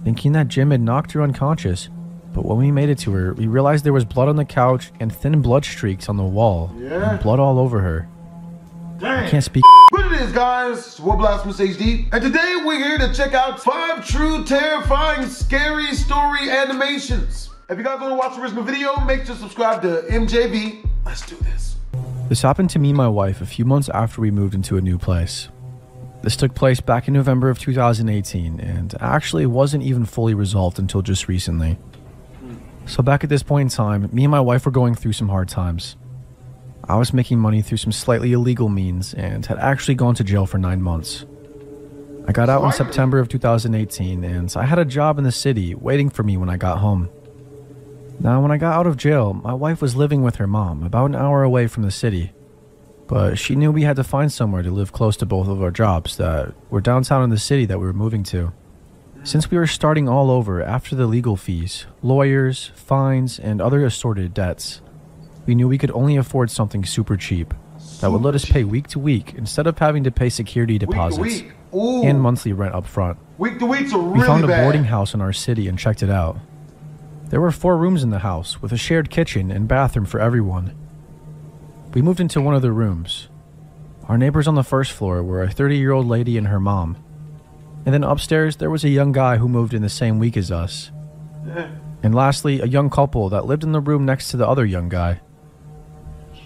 thinking that Jim had knocked her unconscious. But when we made it to her, we realized there was blood on the couch and thin blood streaks on the wall, and blood all over her. Dang. I can't speak. What it is, guys? We're BlastphamousHD, and today we're here to check out 5 true, terrifying, scary story animations. If you guys want to watch the original video, make sure to subscribe to MJV. Let's do this. This happened to me and my wife a few months after we moved into a new place. This took place back in November of 2018, and actually wasn't even fully resolved until just recently. So back at this point in time, me and my wife were going through some hard times. I was making money through some slightly illegal means and had actually gone to jail for 9 months. I got out in September of 2018, and I had a job in the city waiting for me when I got home. Now, when I got out of jail, my wife was living with her mom about an hour away from the city. But she knew we had to find somewhere to live close to both of our jobs that were downtown in the city that we were moving to. Since we were starting all over after the legal fees, lawyers, fines, and other assorted debts, we knew we could only afford something super cheap that would let us pay week to week instead of having to pay security deposits and monthly rent up front. Week to week's really We found a bad. boarding house in our city and checked it out. There were 4 rooms in the house with a shared kitchen and bathroom for everyone. We moved into one of the rooms. Our neighbors on the first floor were a 30-year-old lady and her mom. And then upstairs, there was a young guy who moved in the same week as us. And lastly, a young couple that lived in the room next to the other young guy.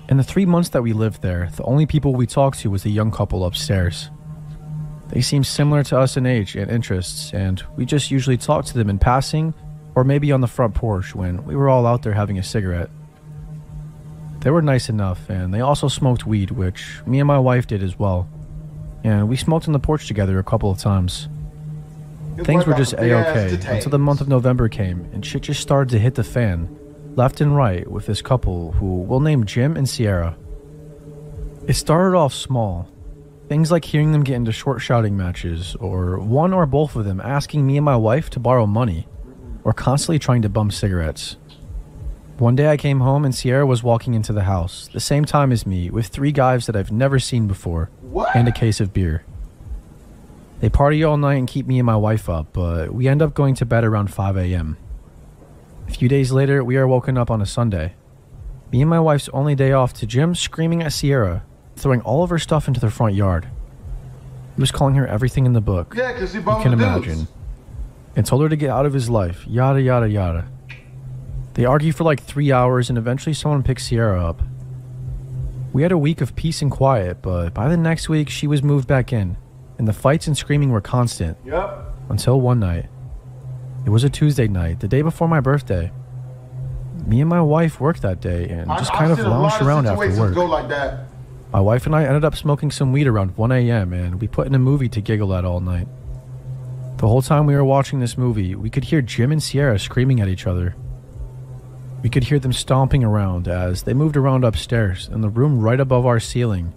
In the 3 months that we lived there, the only people we talked to was the young couple upstairs. They seemed similar to us in age and interests, and we just usually talked to them in passing, or maybe on the front porch when we were all out there having a cigarette. They were nice enough, and they also smoked weed, which me and my wife did as well. And we smoked on the porch together a couple of times. Things were just a-okay until the month of November came, and shit just started to hit the fan, left and right, with this couple who we'll name Jim and Sierra. It started off small. Things like hearing them get into short shouting matches, or one or both of them asking me and my wife to borrow money, or constantly trying to bum cigarettes. One day I came home and Sierra was walking into the house, the same time as me, with 3 guys that I've never seen before, and a case of beer. They party all night and keep me and my wife up, but we end up going to bed around 5 a.m. A few days later, we are woken up on a Sunday. Me and my wife's only day off to Jim screaming at Sierra, throwing all of her stuff into the front yard. He was calling her everything in the book, Yeah, 'cause you can imagine, and told her to get out of his life, yada yada yada. They argued for like 3 hours and eventually someone picked Sierra up. We had a week of peace and quiet, but by the next week she was moved back in, and the fights and screaming were constant. Until one night. It was a Tuesday night, the day before my birthday. Me and my wife worked that day and just kind of lounged around after work. My wife and I ended up smoking some weed around 1 a.m. and we put in a movie to giggle at all night. The whole time we were watching this movie, we could hear Jim and Sierra screaming at each other. We could hear them stomping around as they moved around upstairs in the room right above our ceiling.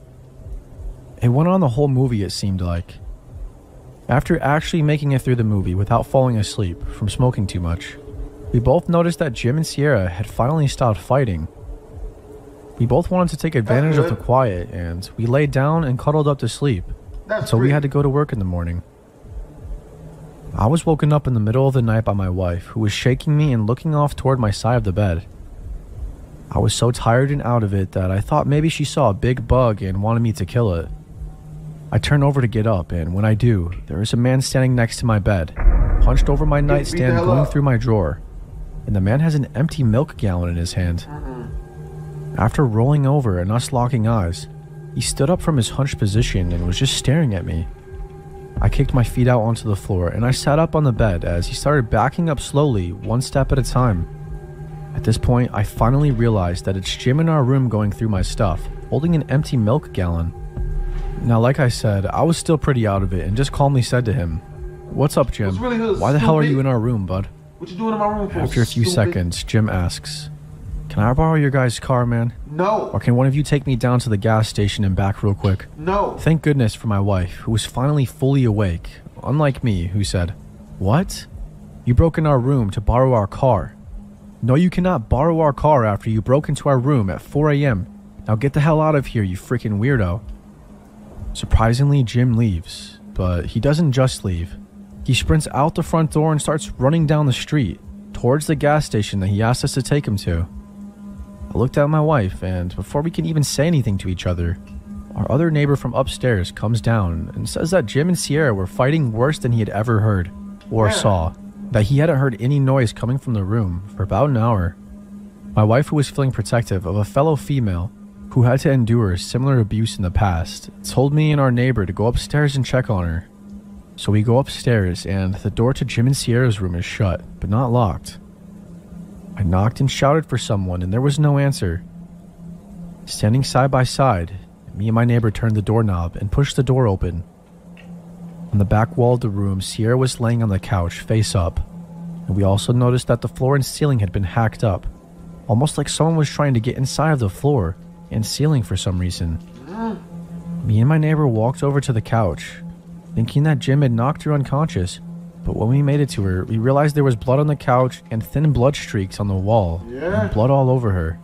It went on the whole movie, it seemed like. After actually making it through the movie without falling asleep from smoking too much, we both noticed that Jim and Sierra had finally stopped fighting. We both wanted to take advantage of the quiet, and we laid down and cuddled up to sleep until we had to go to work in the morning. I was woken up in the middle of the night by my wife, who was shaking me and looking off toward my side of the bed. I was so tired and out of it that I thought maybe she saw a big bug and wanted me to kill it. I turn over to get up, and when I do, there is a man standing next to my bed, hunched over my nightstand going through my drawer, and the man has an empty milk gallon in his hand. After rolling over and us locking eyes, he stood up from his hunched position and was just staring at me. I kicked my feet out onto the floor and I sat up on the bed as he started backing up slowly, one step at a time. At this point, I finally realized that it's Jim in our room going through my stuff, holding an empty milk gallon. Now, like I said, I was still pretty out of it and just calmly said to him, "What's up, Jim? Why the hell are you in our room, bud?" What you doing in my room for? After a few seconds, Jim asks, "Can I borrow your guys' car, man? No. Or can one of you take me down to the gas station and back real quick?" No. Thank goodness for my wife, who was finally fully awake, unlike me, who said, "What? You broke in our room to borrow our car. No, you cannot borrow our car after you broke into our room at 4 a.m. Now get the hell out of here, you freaking weirdo." Surprisingly, Jim leaves, but he doesn't just leave. He sprints out the front door and starts running down the street towards the gas station that he asked us to take him to. I looked at my wife, and before we can even say anything to each other, our other neighbor from upstairs comes down and says that Jim and Sierra were fighting worse than he had ever heard or saw, that he hadn't heard any noise coming from the room for about an hour. My wife, who was feeling protective of a fellow female who had to endure similar abuse in the past, told me and our neighbor to go upstairs and check on her. So we go upstairs, and the door to Jim and Sierra's room is shut, but not locked. I knocked and shouted for someone, and there was no answer. Standing side by side, me and my neighbor turned the doorknob and pushed the door open. On the back wall of the room, Sierra was laying on the couch, face up, and we also noticed that the floor and ceiling had been hacked up, almost like someone was trying to get inside of the floor and ceiling for some reason. Me and my neighbor walked over to the couch, thinking that Jim had knocked her unconscious, but when we made it to her, we realized there was blood on the couch and thin blood streaks on the wall, and blood all over her.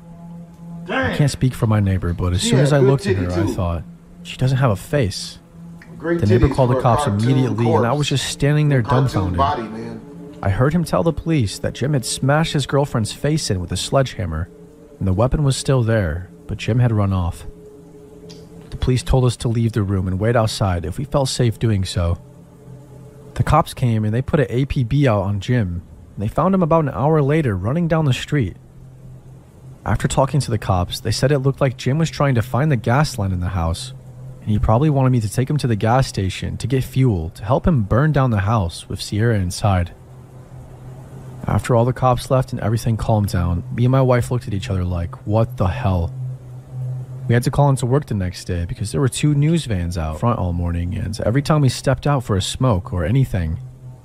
Dang. I can't speak for my neighbor, but as soon as I looked at her, I thought, she doesn't have a face. The neighbor called the cops immediately, and I was just standing there dumbfounded. I heard him tell the police that Jim had smashed his girlfriend's face in with a sledgehammer, and the weapon was still there, but Jim had run off. The police told us to leave the room and wait outside if we felt safe doing so. The cops came and they put an APB out on Jim, and they found him about an hour later running down the street. After talking to the cops, they said it looked like Jim was trying to find the gas line in the house, and he probably wanted me to take him to the gas station to get fuel to help him burn down the house with Sierra inside. After all the cops left and everything calmed down, me and my wife looked at each other like, what the hell? We had to call into work the next day because there were 2 news vans out front all morning, and every time we stepped out for a smoke or anything,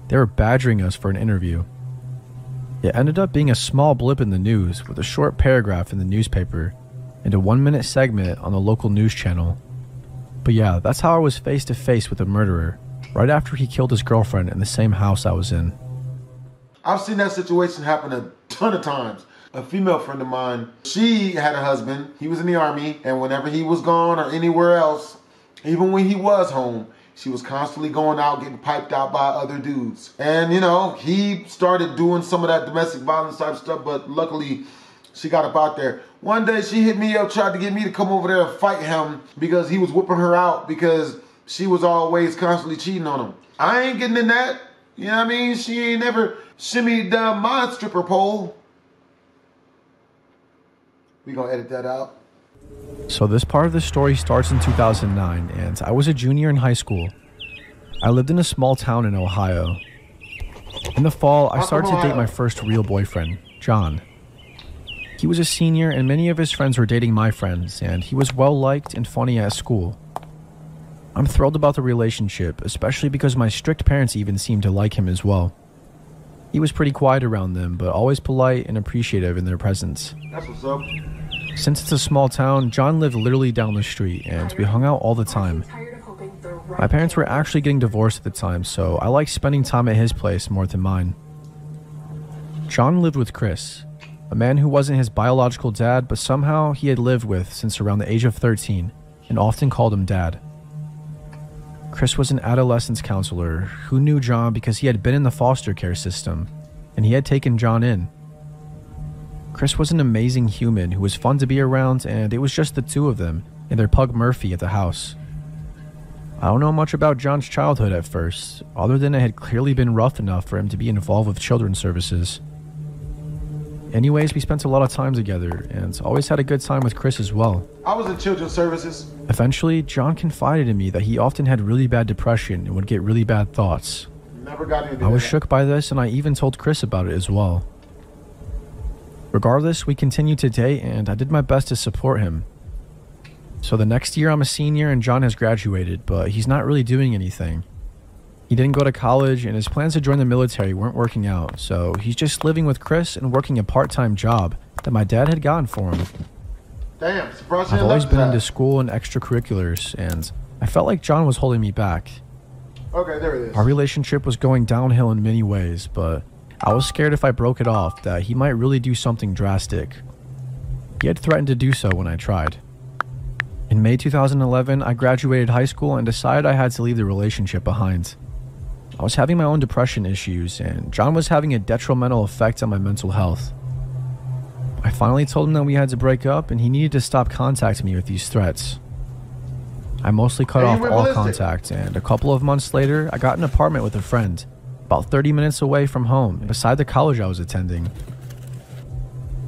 they were badgering us for an interview. It ended up being a small blip in the news with a short paragraph in the newspaper and a 1-minute segment on the local news channel. But yeah, that's how I was face to face with a murderer, right after he killed his girlfriend in the same house I was in. I've seen that situation happen a ton of times. A female friend of mine, she had a husband, he was in the Army, and whenever he was gone or anywhere else, even when he was home, she was constantly going out, getting piped out by other dudes. And you know, he started doing some of that domestic violence type stuff, but luckily she got up out there. One day she hit me up, tried to get me to come over there and fight him because he was whooping her out because she was always constantly cheating on him. I ain't getting in that. You know what I mean? She ain't never shimmied my stripper pole. We gonna edit that out. So this part of the story starts in 2009, and I was a junior in high school. I lived in a small town in Ohio. In the fall, I started to date my first real boyfriend, John. He was a senior, and many of his friends were dating my friends, and he was well-liked and funny at school. I'm thrilled about the relationship, especially because my strict parents even seemed to like him as well. He was pretty quiet around them, but always polite and appreciative in their presence. That's what's up. Since it's a small town, John lived literally down the street, and we hung out all the time. My parents were actually getting divorced at the time, so I liked spending time at his place more than mine. John lived with Chris, a man who wasn't his biological dad, but somehow he had lived with since around the age of 13, and often called him Dad. Chris was an adolescence counselor who knew John because he had been in the foster care system, and he had taken John in. Chris was an amazing human who was fun to be around, and it was just the two of them and their pug Murphy at the house. I don't know much about John's childhood at first, other than it had clearly been rough enough for him to be involved with children's services. Anyways, we spent a lot of time together, and always had a good time with Chris as well. I was in children's services. Eventually, John confided in me that he often had really bad depression and would get really bad thoughts. Never got into I was that. shook by this, and I even told Chris about it as well. Regardless, we continued to date, and I did my best to support him. So the next year I'm a senior and John has graduated, but he's not really doing anything. He didn't go to college, and his plans to join the military weren't working out, so he's just living with Chris and working a part-time job that my dad had gotten for him. Damn, surprised I've always been into school and extracurriculars, and I felt like John was holding me back. Okay, there it is. Our relationship was going downhill in many ways, but I was scared if I broke it off that he might really do something drastic. He had threatened to do so when I tried. In May 2011, I graduated high school and decided I had to leave the relationship behind. I was having my own depression issues, and John was having a detrimental effect on my mental health. I finally told him that we had to break up and he needed to stop contacting me with these threats. I mostly cut off all contact, and a couple of months later, I got an apartment with a friend, about 30 minutes away from home, beside the college I was attending.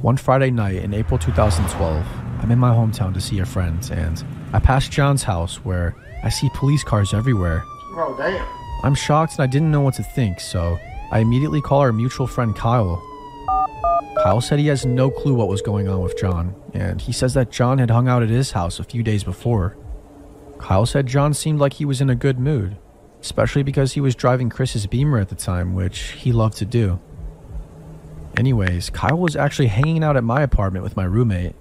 One Friday night in April 2012, I'm in my hometown to see a friend, and I pass John's house where I see police cars everywhere. Oh, damn. I'm shocked and I didn't know what to think, so I immediately call our mutual friend Kyle. Kyle said he has no clue what was going on with John, and he says that John had hung out at his house a few days before. Kyle said John seemed like he was in a good mood, especially because he was driving Chris's Beamer at the time, which he loved to do. Anyways, Kyle was actually hanging out at my apartment with my roommate.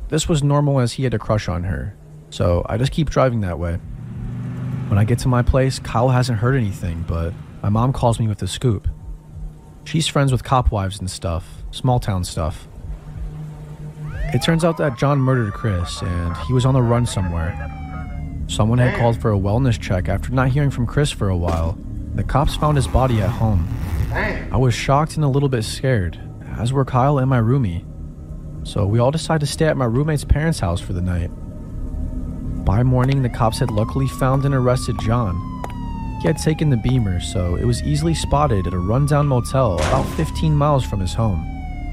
This was normal as he had a crush on her, so I just keep driving that way. When I get to my place, Kyle hasn't heard anything, but my mom calls me with the scoop. She's friends with cop wives and stuff, small town stuff. It turns out that John murdered Chris, and he was on the run somewhere. Someone had called for a wellness check after not hearing from Chris for a while. The cops found his body at home. I was shocked and a little bit scared, as were Kyle and my roomie. So we all decided to stay at my roommate's parents' house for the night. By morning, the cops had luckily found and arrested John. He had taken the Beamer, so it was easily spotted at a rundown motel about 15 miles from his home,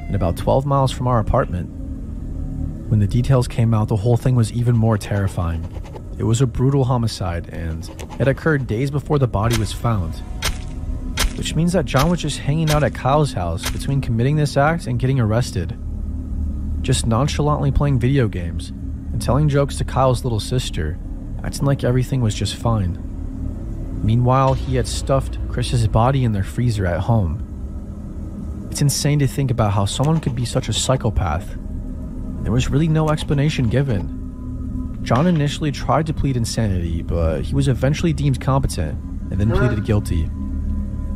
and about 12 miles from our apartment. When the details came out, the whole thing was even more terrifying. It was a brutal homicide, and it occurred days before the body was found. Which means that John was just hanging out at Kyle's house between committing this act and getting arrested. Just nonchalantly playing video games and telling jokes to Kyle's little sister, acting like everything was just fine. Meanwhile, he had stuffed Chris's body in their freezer at home. It's insane to think about how someone could be such a psychopath. There was really no explanation given. John initially tried to plead insanity, but he was eventually deemed competent and then pleaded guilty.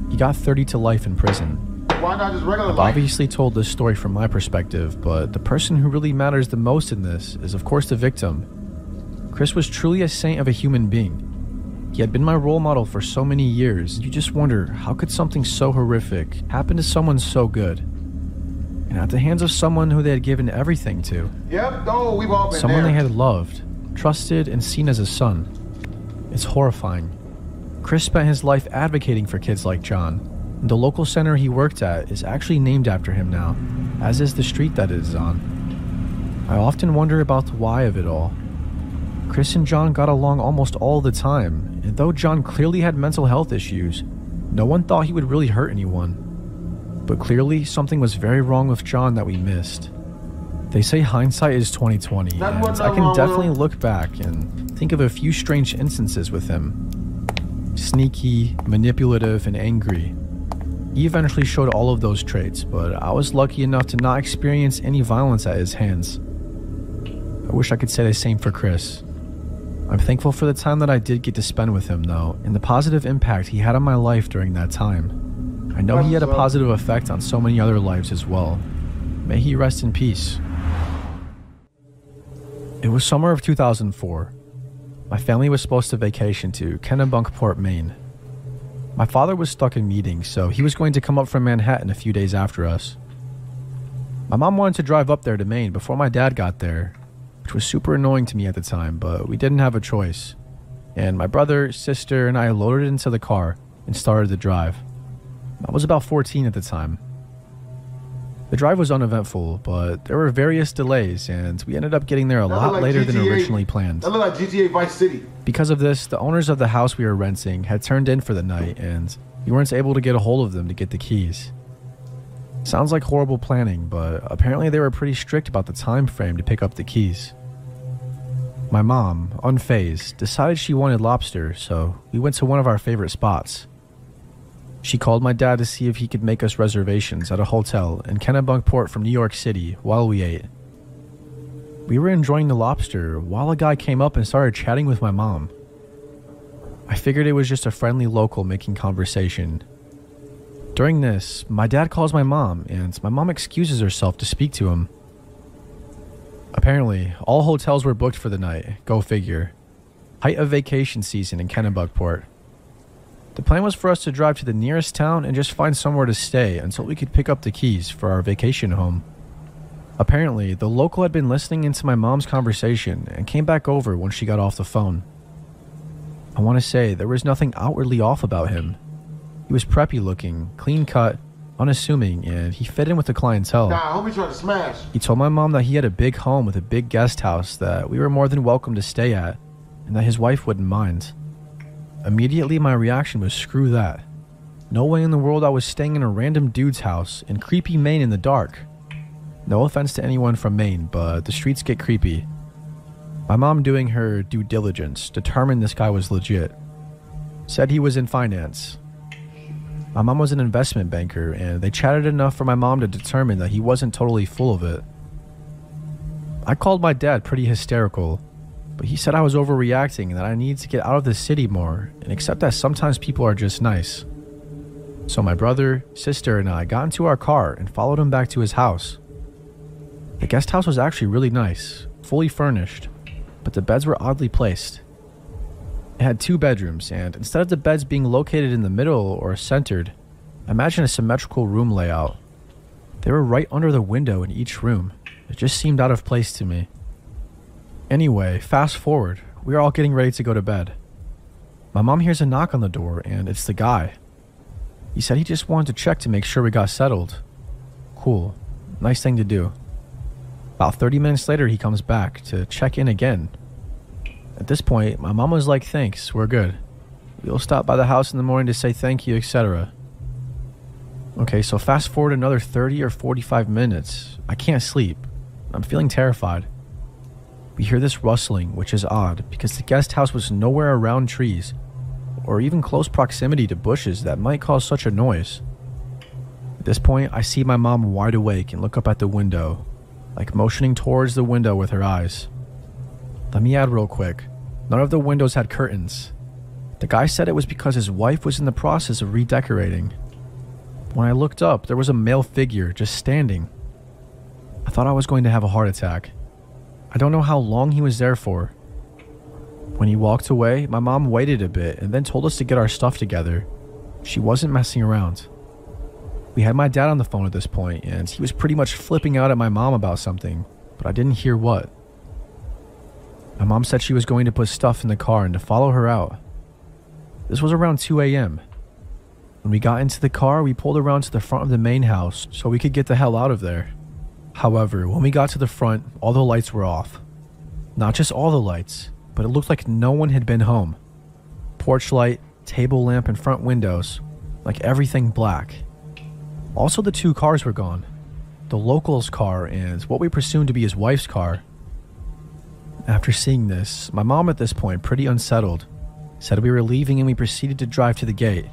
He got 30 to life in prison. Why not just regular I've obviously told this story from my perspective, but the person who really matters the most in this is of course the victim. Chris was truly a saint of a human being. He had been my role model for so many years. You just wonder, how could something so horrific happen to someone so good? And at the hands of someone who they had given everything to. Yep, oh, we've all been someone there. They had loved, trusted, and seen as a son. It's horrifying. Chris spent his life advocating for kids like John. And the local center he worked at is actually named after him now, as is the street that it is on. I often wonder about the why of it all. Chris and John got along almost all the time, and though John clearly had mental health issues, no one thought he would really hurt anyone. But clearly, something was very wrong with John that we missed. They say hindsight is 20/20, and I can definitely look back and think of a few strange instances with him. Sneaky, manipulative, and angry. He eventually showed all of those traits, but I was lucky enough to not experience any violence at his hands. I wish I could say the same for Chris. I'm thankful for the time that I did get to spend with him, though, and the positive impact he had on my life during that time. I know he had a positive effect on so many other lives as well. May he rest in peace. It was summer of 2004. My family was supposed to vacation to Kennebunkport, Maine. My father was stuck in meetings, so he was going to come up from Manhattan a few days after us. My mom wanted to drive up there to Maine before my dad got there, which was super annoying to me at the time, but we didn't have a choice. And my brother, sister, and I loaded into the car and started the drive. I was about 14 at the time. The drive was uneventful, but there were various delays, and we ended up getting there a lot later than originally planned. That looked like GTA Vice City. Because of this, the owners of the house we were renting had turned in for the night, and we weren't able to get a hold of them to get the keys. Sounds like horrible planning, but apparently they were pretty strict about the time frame to pick up the keys. My mom, unfazed, decided she wanted lobster, so we went to one of our favorite spots. She called my dad to see if he could make us reservations at a hotel in Kennebunkport from New York City while we ate. We were enjoying the lobster while a guy came up and started chatting with my mom. I figured it was just a friendly local making conversation. During this, my dad calls my mom, and my mom excuses herself to speak to him. Apparently, all hotels were booked for the night, go figure. Height of vacation season in Kennebunkport. The plan was for us to drive to the nearest town and just find somewhere to stay until we could pick up the keys for our vacation home. Apparently, the local had been listening into my mom's conversation and came back over when she got off the phone. I want to say there was nothing outwardly off about him. He was preppy looking, clean cut, unassuming, and he fit in with the clientele. Nah, homie trying to smash. He told my mom that he had a big home with a big guest house that we were more than welcome to stay at, and that his wife wouldn't mind. Immediately, my reaction was screw that. No way in the world I was staying in a random dude's house in creepy Maine in the dark. No offense to anyone from Maine, but the streets get creepy. My mom, doing her due diligence, determined this guy was legit. Said he was in finance. My mom was an investment banker, and they chatted enough for my mom to determine that he wasn't totally full of it. I called my dad pretty hysterical, but he said I was overreacting and that I needed to get out of the city more and accept that sometimes people are just nice. So my brother, sister, and I got into our car and followed him back to his house. The guest house was actually really nice, fully furnished, but the beds were oddly placed. It had 2 bedrooms, and instead of the beds being located in the middle or centered, imagine a symmetrical room layout. They were right under the window in each room. It just seemed out of place to me. Anyway, fast forward, we are all getting ready to go to bed. My mom hears a knock on the door, and it's the guy. He said he just wanted to check to make sure we got settled. Cool. Nice thing to do. About 30 minutes later, he comes back to check in again. At this point, my mom was like, thanks, we're good. We'll stop by the house in the morning to say thank you, etc. Okay, so fast forward another 30 or 45 minutes. I can't sleep. I'm feeling terrified. We hear this rustling, which is odd because the guest house was nowhere around trees or even close proximity to bushes that might cause such a noise. At this point, I see my mom wide awake and look up at the window, like motioning towards the window with her eyes. Let me add real quick, none of the windows had curtains. The guy said it was because his wife was in the process of redecorating. When I looked up, there was a male figure just standing. I thought I was going to have a heart attack. I don't know how long he was there for. When he walked away, my mom waited a bit and then told us to get our stuff together. She wasn't messing around. We had my dad on the phone at this point, and he was pretty much flipping out at my mom about something, but I didn't hear what. My mom said she was going to put stuff in the car and to follow her out. This was around 2 a.m. When we got into the car, we pulled around to the front of the main house so we could get the hell out of there. However, when we got to the front, all the lights were off. Not just all the lights, but it looked like no one had been home. Porch light, table lamp, and front windows, like everything black. Also, the 2 cars were gone. The local's car and what we presumed to be his wife's car. After seeing this, my mom at this point, pretty unsettled, said we were leaving and we proceeded to drive to the gate.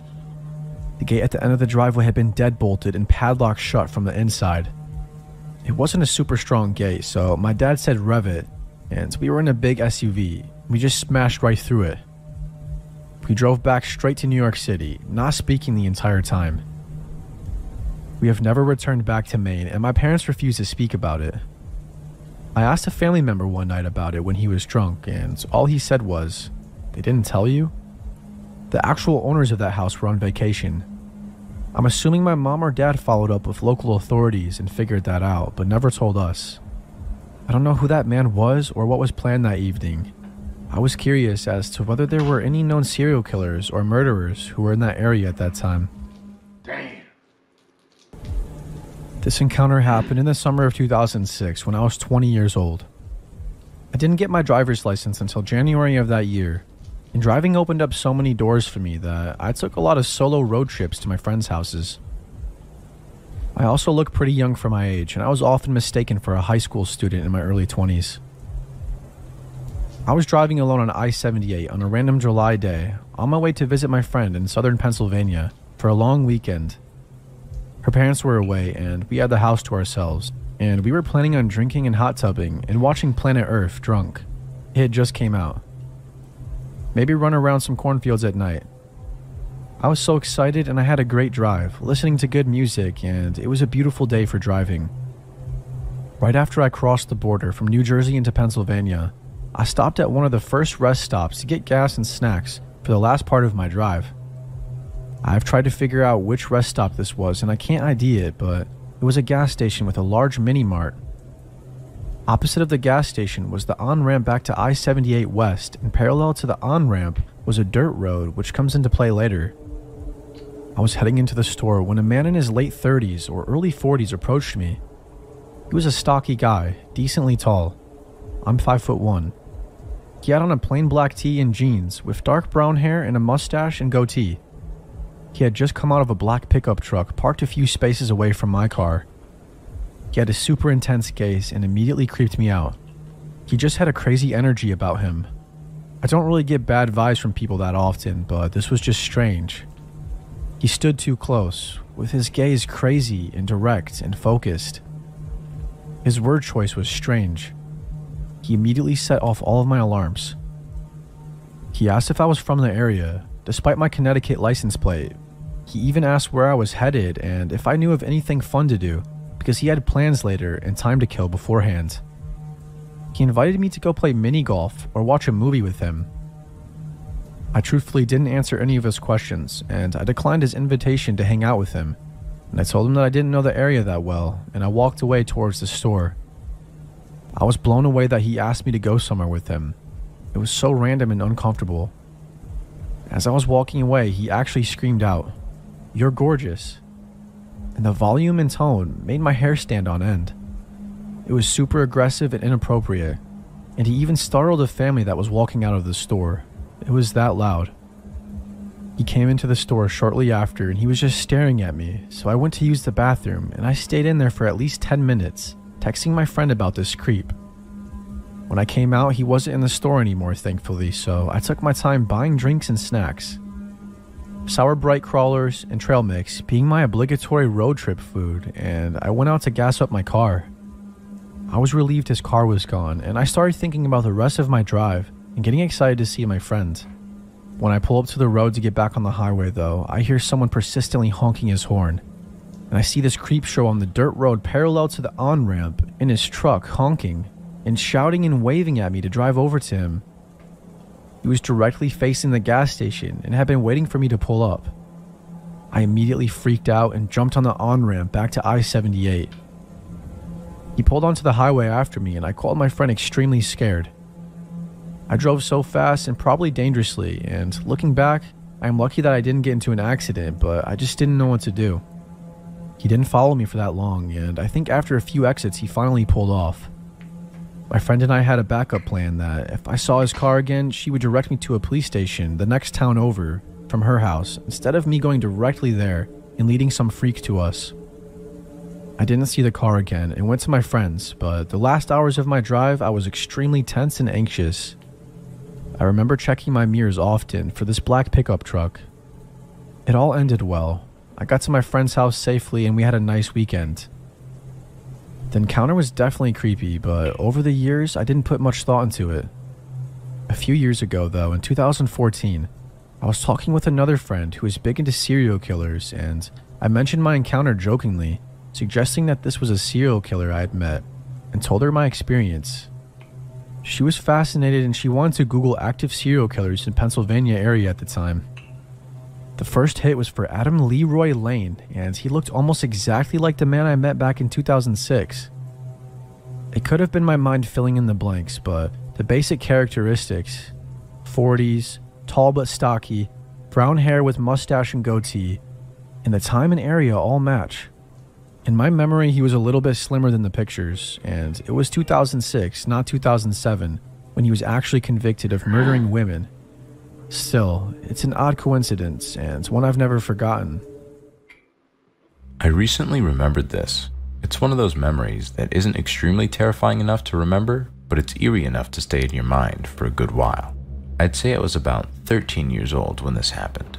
The gate at the end of the driveway had been deadbolted and padlocked shut from the inside. It wasn't a super strong gate, so my dad said rev it, and we were in a big SUV. We just smashed right through it. We drove back straight to New York City, not speaking the entire time. We have never returned back to Maine, and my parents refused to speak about it. I asked a family member one night about it when he was drunk, and all he said was, "They didn't tell you?" The actual owners of that house were on vacation. I'm assuming my mom or dad followed up with local authorities and figured that out, but never told us. I don't know who that man was or what was planned that evening. I was curious as to whether there were any known serial killers or murderers who were in that area at that time. Damn. This encounter happened in the summer of 2006 when I was 20 years old. I didn't get my driver's license until January of that year, and driving opened up so many doors for me that I took a lot of solo road trips to my friends' houses. I also look pretty young for my age, and I was often mistaken for a high school student in my early 20s. I was driving alone on I-78 on a random July day, on my way to visit my friend in southern Pennsylvania for a long weekend. Her parents were away, and we had the house to ourselves, and we were planning on drinking and hot tubbing and watching Planet Earth drunk. It had just came out. Maybe run around some cornfields at night. I was so excited, and I had a great drive, listening to good music, and it was a beautiful day for driving. Right after I crossed the border from New Jersey into Pennsylvania, I stopped at one of the first rest stops to get gas and snacks for the last part of my drive. I've tried to figure out which rest stop this was, and I can't ID it, but it was a gas station with a large mini-mart. Opposite of the gas station was the on-ramp back to I-78 West, and parallel to the on-ramp was a dirt road, which comes into play later. I was heading into the store when a man in his late 30s or early 40s approached me. He was a stocky guy, decently tall. I'm 5'1". He had on a plain black tee and jeans, with dark brown hair and a mustache and goatee. He had just come out of a black pickup truck parked a few spaces away from my car. He had a super intense gaze and immediately creeped me out. He just had a crazy energy about him. I don't really get bad vibes from people that often, but this was just strange. He stood too close, with his gaze crazy and direct and focused. His word choice was strange. He immediately set off all of my alarms. He asked if I was from the area, despite my Connecticut license plate. He even asked where I was headed and if I knew of anything fun to do, because he had plans later and time to kill beforehand. He invited me to go play mini golf or watch a movie with him. I truthfully didn't answer any of his questions, and I declined his invitation to hang out with him, and I told him that I didn't know the area that well, and I walked away towards the store. I was blown away that he asked me to go somewhere with him. It was so random and uncomfortable. As I was walking away, he actually screamed out, "You're gorgeous." And the volume and tone made my hair stand on end. It was super aggressive and inappropriate, and he even startled a family that was walking out of the store. It was that loud. He came into the store shortly after and he was just staring at me, so I went to use the bathroom and I stayed in there for at least 10 minutes, texting my friend about this creep. When I came out, he wasn't in the store anymore, thankfully, so I took my time buying drinks and snacks. Sour Bright crawlers and trail mix being my obligatory road trip food, and I went out to gas up my car. I was relieved his car was gone, and I started thinking about the rest of my drive and getting excited to see my friend. When I pull up to the road to get back on the highway though, I hear someone persistently honking his horn, and I see this creep show on the dirt road parallel to the on-ramp in his truck honking and shouting and waving at me to drive over to him. He was directly facing the gas station and had been waiting for me to pull up. I immediately freaked out and jumped on the on-ramp back to I-78. He pulled onto the highway after me and I called my friend extremely scared. I drove so fast and probably dangerously, and looking back, I am lucky that I didn't get into an accident, but I just didn't know what to do. He didn't follow me for that long, and I think after a few exits he finally pulled off. My friend and I had a backup plan that if I saw his car again, she would direct me to a police station the next town over from her house, instead of me going directly there and leading some freak to us. I didn't see the car again and went to my friend's, but the last hours of my drive I was extremely tense and anxious. I remember checking my mirrors often for this black pickup truck. It all ended well. I got to my friend's house safely and we had a nice weekend. The encounter was definitely creepy, but over the years I didn't put much thought into it. A few years ago though, in 2014, I was talking with another friend who is big into serial killers, and I mentioned my encounter jokingly, suggesting that this was a serial killer I had met, and told her my experience. She was fascinated and she wanted to Google active serial killers in Pennsylvania area at the time. The first hit was for Adam Leroy Lane, and he looked almost exactly like the man I met back in 2006. It could have been my mind filling in the blanks, but the basic characteristics, 40s, tall but stocky, brown hair with mustache and goatee, and the time and area all match. In my memory, he was a little bit slimmer than the pictures, and it was 2006, not 2007, when he was actually convicted of murdering women. Still, it's an odd coincidence, and one I've never forgotten. I recently remembered this. It's one of those memories that isn't extremely terrifying enough to remember, but it's eerie enough to stay in your mind for a good while. I'd say I was about 13 years old when this happened.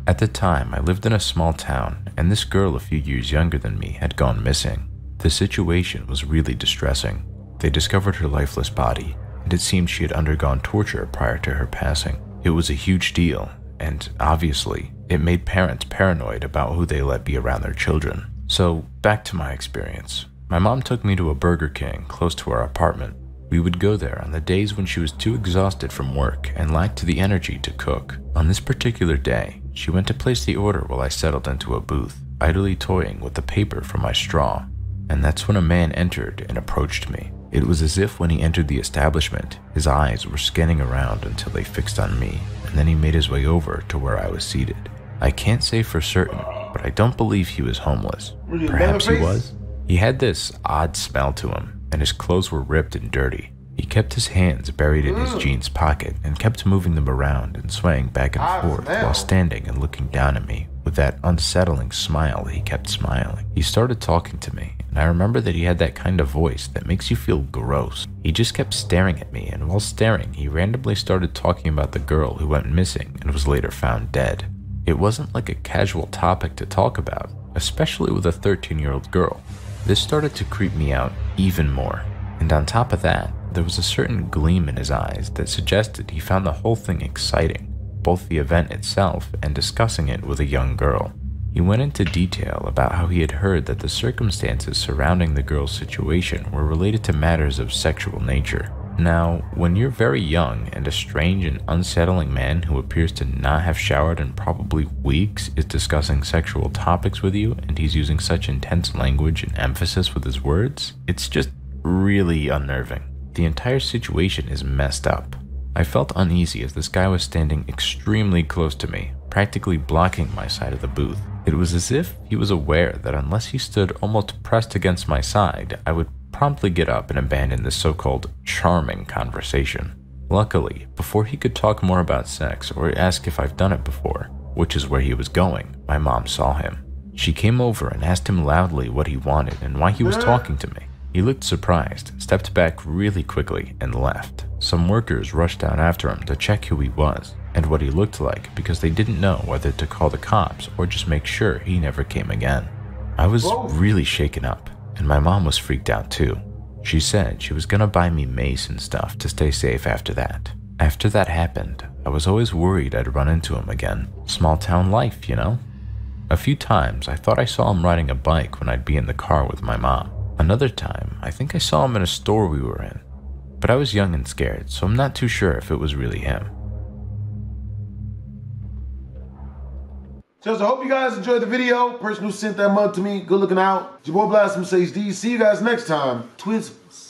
At the time, I lived in a small town, and this girl a few years younger than me had gone missing. The situation was really distressing. They discovered her lifeless body, and it seemed she had undergone torture prior to her passing. It was a huge deal, and obviously, it made parents paranoid about who they let be around their children. So, back to my experience. My mom took me to a Burger King close to our apartment. We would go there on the days when she was too exhausted from work and lacked the energy to cook. On this particular day, She went to place the order while I settled into a booth, idly toying with the paper from my straw. And that's when a man entered and approached me. It was as if when he entered the establishment, his eyes were scanning around until they fixed on me, and then he made his way over to where I was seated. I can't say for certain, but I don't believe he was homeless. Perhaps he was. He had this odd smell to him, and his clothes were ripped and dirty. He kept his hands buried in his jeans pocket and kept moving them around and swaying back and forth while standing and looking down at me with that unsettling smile he kept smiling. He started talking to me, and I remember that he had that kind of voice that makes you feel gross. He just kept staring at me, and while staring, he randomly started talking about the girl who went missing and was later found dead. It wasn't like a casual topic to talk about, especially with a 13-year-old girl. This started to creep me out even more, and on top of that, there was a certain gleam in his eyes that suggested he found the whole thing exciting, both the event itself and discussing it with a young girl. He went into detail about how he had heard that the circumstances surrounding the girl's situation were related to matters of sexual nature. Now, when you're very young and a strange and unsettling man who appears to not have showered in probably weeks is discussing sexual topics with you and he's using such intense language and emphasis with his words, it's just really unnerving. The entire situation is messed up. I felt uneasy as this guy was standing extremely close to me, practically blocking my side of the booth. It was as if he was aware that unless he stood almost pressed against my side, I would promptly get up and abandon this so-called charming conversation. Luckily, before he could talk more about sex or ask if I've done it before, which is where he was going, my mom saw him. She came over and asked him loudly what he wanted and why he was talking to me. He looked surprised, stepped back really quickly, and left. Some workers rushed out after him to check who he was and what he looked like because they didn't know whether to call the cops or just make sure he never came again. I was really shaken up, and my mom was freaked out too. She said she was gonna buy me mace and stuff to stay safe after that. After that happened, I was always worried I'd run into him again. Small town life, you know? A few times I thought I saw him riding a bike when I'd be in the car with my mom. Another time, I think I saw him in a store we were in, but I was young and scared, so I'm not too sure if it was really him. So I hope you guys enjoyed the video. Person who sent that mug to me, good looking out. It's your boy BlastphamousHD. See you guys next time. Twizzles.